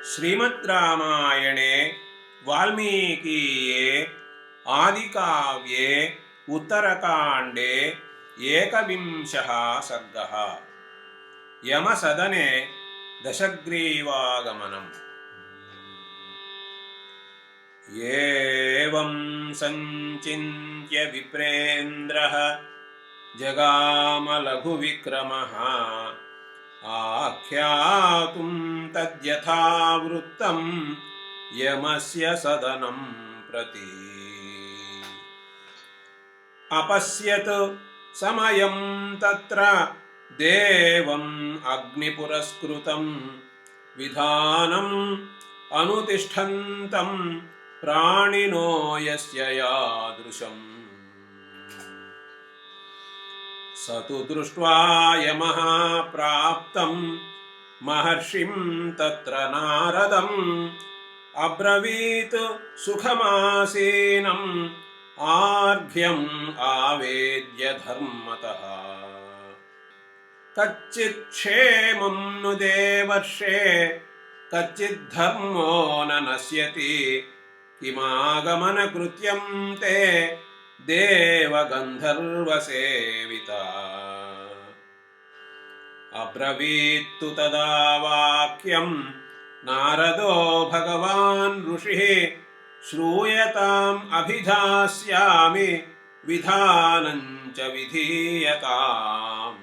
श्रीमद्रामायणे वाल्मीकीये आदिकाव्ये उत्तरकाण्डे एकविंशः सर्गः। यमसदने दशग्रीवागमनम्। एवं संचिन्त्य विप्रेन्द्रः जगामलघुविक्रमः आख्यातुं तद्यथावृत्तं यमस्य सदनं प्रति। अपश्यत् समयं तत्र देवम् अग्निपुरस्कृतं विधानम् अनुतिष्ठन्तं प्राणिनो यस्य यादृशम्। स तु दृष्ट्वा यमः प्राप्तं महर्षिं तत्र नारदम् अब्रवीत् सुखमासीनम् आर्घ्यम् आवेद्य धर्मतः। कच्चित् क्षेमं नु देवर्षे कच्चिद्धर्मो न नश्यति किमागमनकृत्यं ते देवगन्धर्वसेविता। अब्रवीत्तु तदा वाक्यं नारदो भगवान् ऋषिः श्रूयताम् अभिधास्यामि विधानं च विधीयताम्।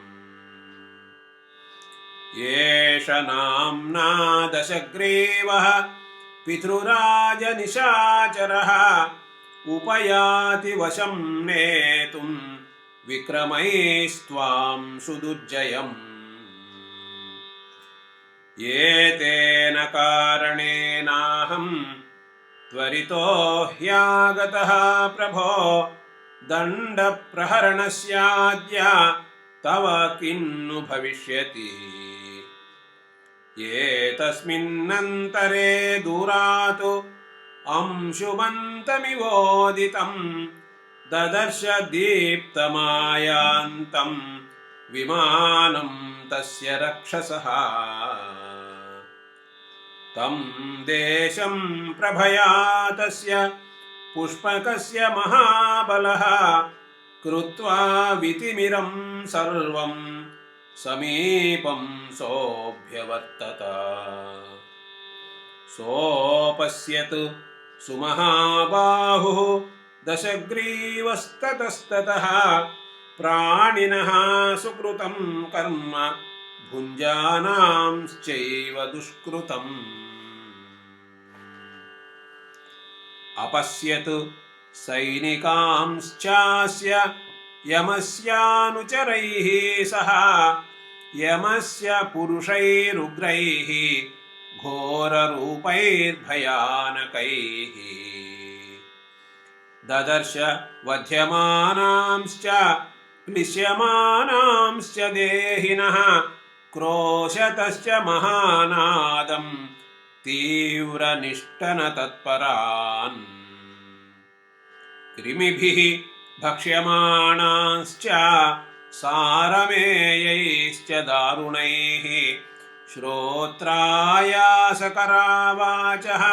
एष नाम्ना दशग्रीवः पितृराजनिशाचरः उपयाति वशं नेतुं विक्रमैस्त्वां सुदुर्जयम्। एतेन कारणेनाहं त्वरितो ह्यागतः प्रभो दण्डप्रहरणस्याद्य तव किन्नु भविष्यति। एतस्मिन्नन्तरे दूरात् अंशुमन्तमिवोदितं ददर्श दीप्तमायान्तं विमानं तस्य रक्षसः। तं देशं प्रभया तस्य पुष्पकस्य महाबलः कृत्वा वितिमिरं सर्वं समीपं सोऽभ्यवर्तत। सोऽपश्यत् सुमहाबाहुः दशग्रीवस्ततस्ततः प्राणिनः सुकृतं कर्म भुञ्जानांश्चैव दुष्कृतम्। अपश्यत् सैनिकांश्चास्य यमस्यानुचरैः सह यमस्य पुरुषैरुग्रैः घोररूपैर्भयानकैः। ददर्श वध्यमानांश्च क्लिश्यमानांश्च देहिनः क्रोशतश्च महानादं तीव्रनिष्टनतत्परान्। कृमिभिः भक्ष्यमाणांश्च सारमेयैश्च दारुणैः श्रोत्रायासकरावाचः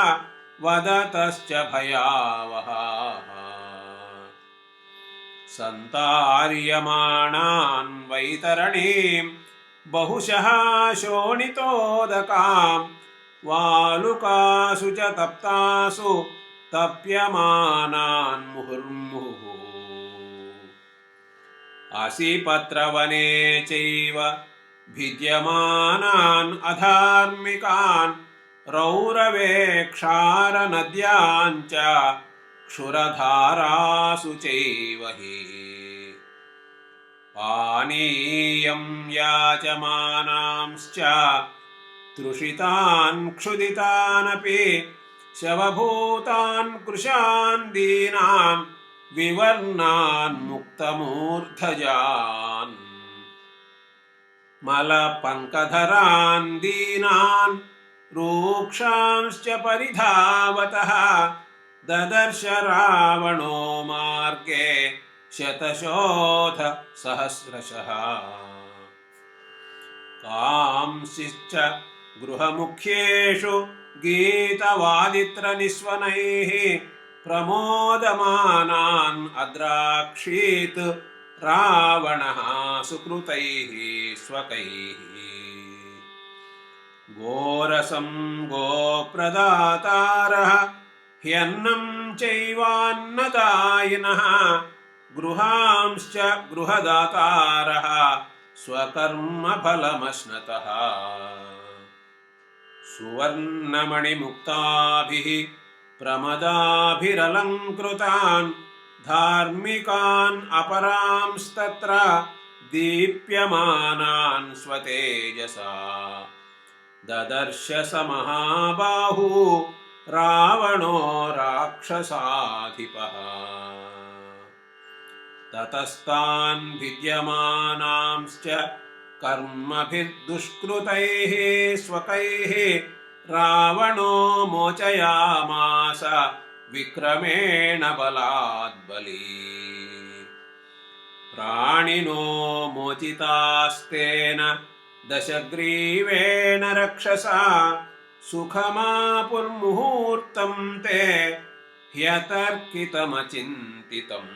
वदतश्च भयावहाः। सन्तार्यमाणान् वैतरणीं बहुशः शोणितोदकां वालुकासु च तप्तासु तप्यमानान् मुहुर्मुहुः। असिपत्रवने चैव भिद्यमानान् अधार्मिकान् रौरवे क्षारनद्यां च क्षुरधारासु चैव हि। पानीयं याचमानांश्च तृषितान् क्षुदितानपि शवभूतान् कृशान् दीनान् विवर्णान् मुक्तमूर्धजान्। मलपङ्कधरान् दीनान् रूक्षांश्च परिधावतः ददर्श रावणो मार्गे शतशोथ सहस्रशः। कांसिश्च गृहमुख्येषु गीतवादित्रनिस्वनैः प्रमोदमानान् अद्राक्षीत् रावणः सुकृतैः स्वकैः। गोरसं गोप्रदातारः ह्यन्नं चैवान्नदायिनः गृहांश्च गृहदातारः स्वकर्मफलमश्नतः। सुवर्णमणिमुक्ताभिः प्रमदाभिरलङ्कृतान् धार्मिकान् अपरांस्तत्र दीप्यमानान् स्वतेजसा ददर्श स महाबाहु रावणो राक्षसाधिपः। ततस्तान् भिद्यमानांश्च कर्मभिर्दुष्कृतैः स्वकैः रावणो मोचयामास विक्रमेण बलाद्बली। प्राणिनो मोचितास्तेन दशग्रीवेण रक्षसा सुखमापुर्मुहूर्तं ते ह्यतर्कितमचिन्तितम्।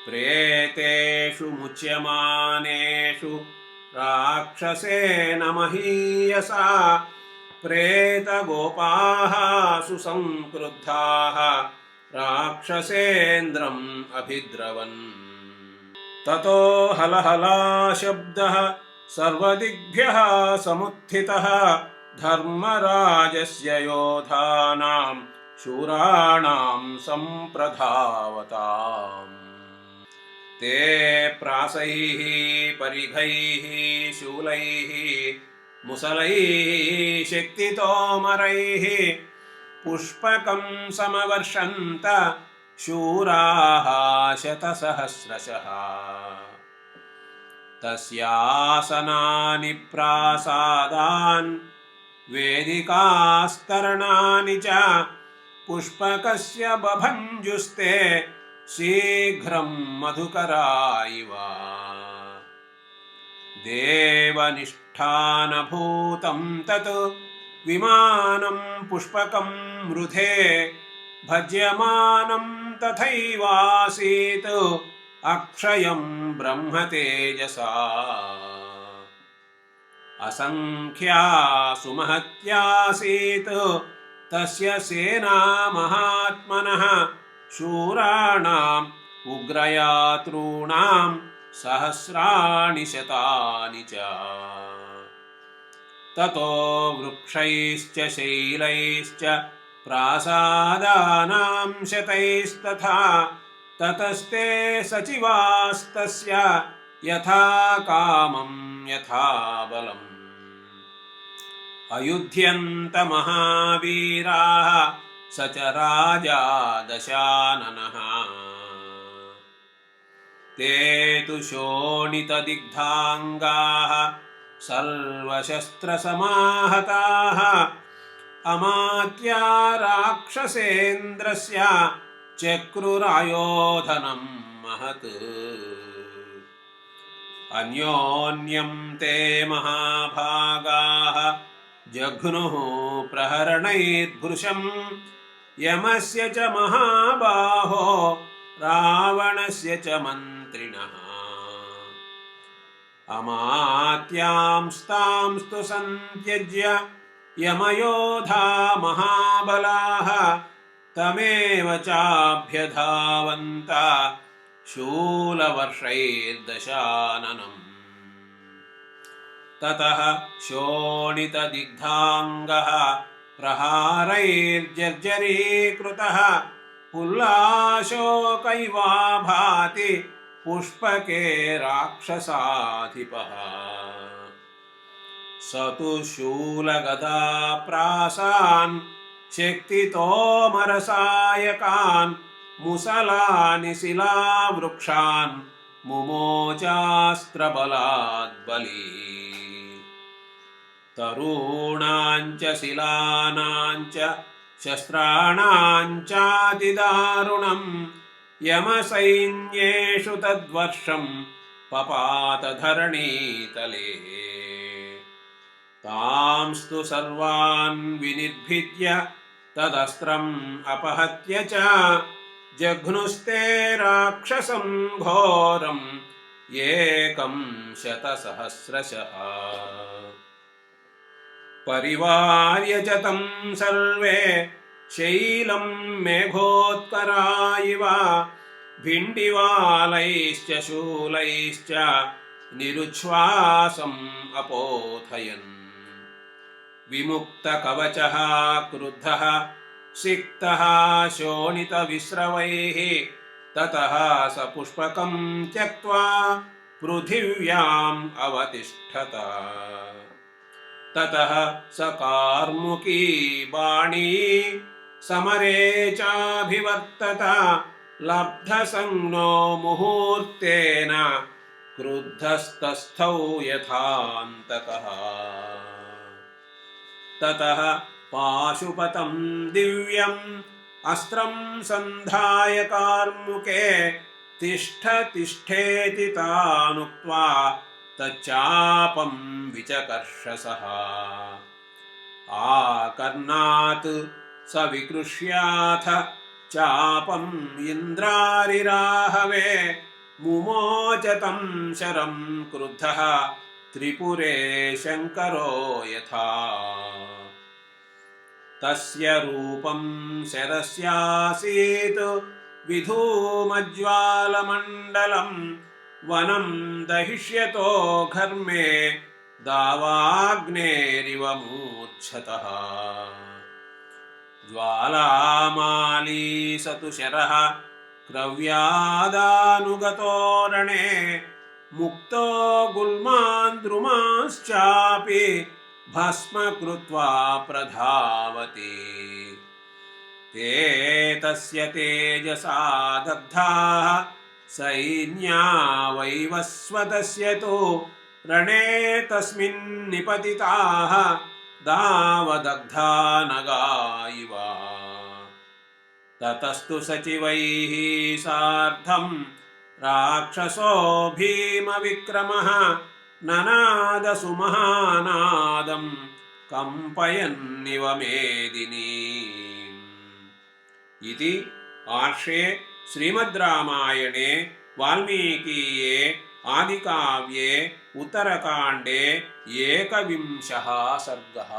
प्रेतेषु मुच्यमानेषु राक्षसेन महीयसा प्रेतगोपाः सुसंक्रुद्धाः राक्षसेन्द्रम् अभिद्रवन्। ततो हलहलाशब्दः सर्वदिग्भ्यः समुत्थितः धर्मराजस्य योधानां शूराणां सम्प्रधावताम्। ते प्रासैः परिघैः शूलैः मुसलैः शक्तितोमरैः पुष्पकं समवर्षन्त शूराः शतसहस्रशः। तस्यासनानि प्रासादान् वेदिकास्तरणानि च पुष्पकस्य बभञ्जुस्ते शीघ्रं मधुकरा इव। देवनिष्ठानभूतं तत् विमानं पुष्पकं मृधे भज्यमानं तथैवासीत् अक्षयं ब्रह्मतेजसा। असंख्या सुमहत्यासीत् तस्य सेना महात्मनः शूराणाम् उग्रयातॄणां सहस्राणि शतानि च। ततो वृक्षैश्च शैलैश्च प्रासादानां शतैस्तथा ततस्ते सचिवास्तस्य यथा कामं यथा बलम्। अयुध्यन्त महावीराः स च राजा दशाननः। ते तु शोणितदिग्धाङ्गाः सर्वशस्त्रसमाहताः अमात्या राक्षसेन्द्रस्य चक्रुरायोधनं महत्। अन्योन्यं ते महाभागाः जघ्नुः प्रहरणैर्भृशं यमस्य च महाबाहो रावणस्य च मन्त्रिणः। अमात्यांस्तांस्तु सन्त्यज्य यमयोधा महाबलाः तमेव चाभ्यधावन्त शूलवर्षैर्दशाननम्। ततः शोणितदिग्धाङ्गः प्रहारैर्जर्जरीकृतः उल्लाशोकैवाभाति पुष्पके राक्षसाधिपः। स तु शूलगदाप्रासान् शक्तितोमरसायकान् मुसलानि शिलावृक्षान् मुमोचास्त्रबलाद्बली। तरूणाञ्च शिलानाञ्च शस्त्राणाञ्चातिदारुणम् यमसैन्येषु तद्वर्षं पपात धरणीतले। तांस्तु सर्वान् विनिर्भिद्य तदस्त्रम् अपहत्य च जघ्नुस्ते राक्षसं घोरम् एकं शतसहस्रशः। परिवार्य च तं सर्वे शैलं मेघोत्करा इव भिण्डिवालैश्च शूलैश्च निरुच्छ्वासम् अपोथयन्। विमुक्तकवचः क्रुद्धः सिक्तः शोणितविस्रवैः ततः स पुष्पकं त्यक्त्वा पृथिव्याम् अवतिष्ठत। ततः स कार्मुकी बाणी समरे चाभिवर्तत लब्धसंज्ञो मुहूर्तेन क्रुद्धस्तस्थौ यथान्तकः। ततः पाशुपतं दिव्यम् अस्त्रं सन्धाय कार्मुके तिष्ठ तिष्ठेति तानुक्त्वा तच्चापं विचकर्षसः। आकर्णात् स विकृष्याथ चापम् इन्द्रारिराहवे मुमोच तं शरं क्रुद्धः त्रिपुरे शङ्करो यथा। तस्य रूपं शरस्यासीत् विधूमज्वालमण्डलम् वनं दहिष्यतो घर्मे दावाग्नेरिव मूर्च्छतः। ज्वालामाली स तु शरः क्रव्यादानुगतो रणे मुक्तो गुल्मान् द्रुमांश्चापि भस्म कृत्वा प्रधावति। ते तस्य तेजसा दग्धाः सैन्या वैवस्वतस्य तु रणे तस्मिन् निपतिताः दावदग्धा नगा इव। ततस्तु सचिवैः सार्धं राक्षसो भीमविक्रमः ननाद सुमहानादं कम्पयन्निव मेदिनीम्। इति आर्षे श्रीमद् रामायणे वाल्मीकीये आदिकाव्ये उत्तरकाण्डे 21 सर्गः।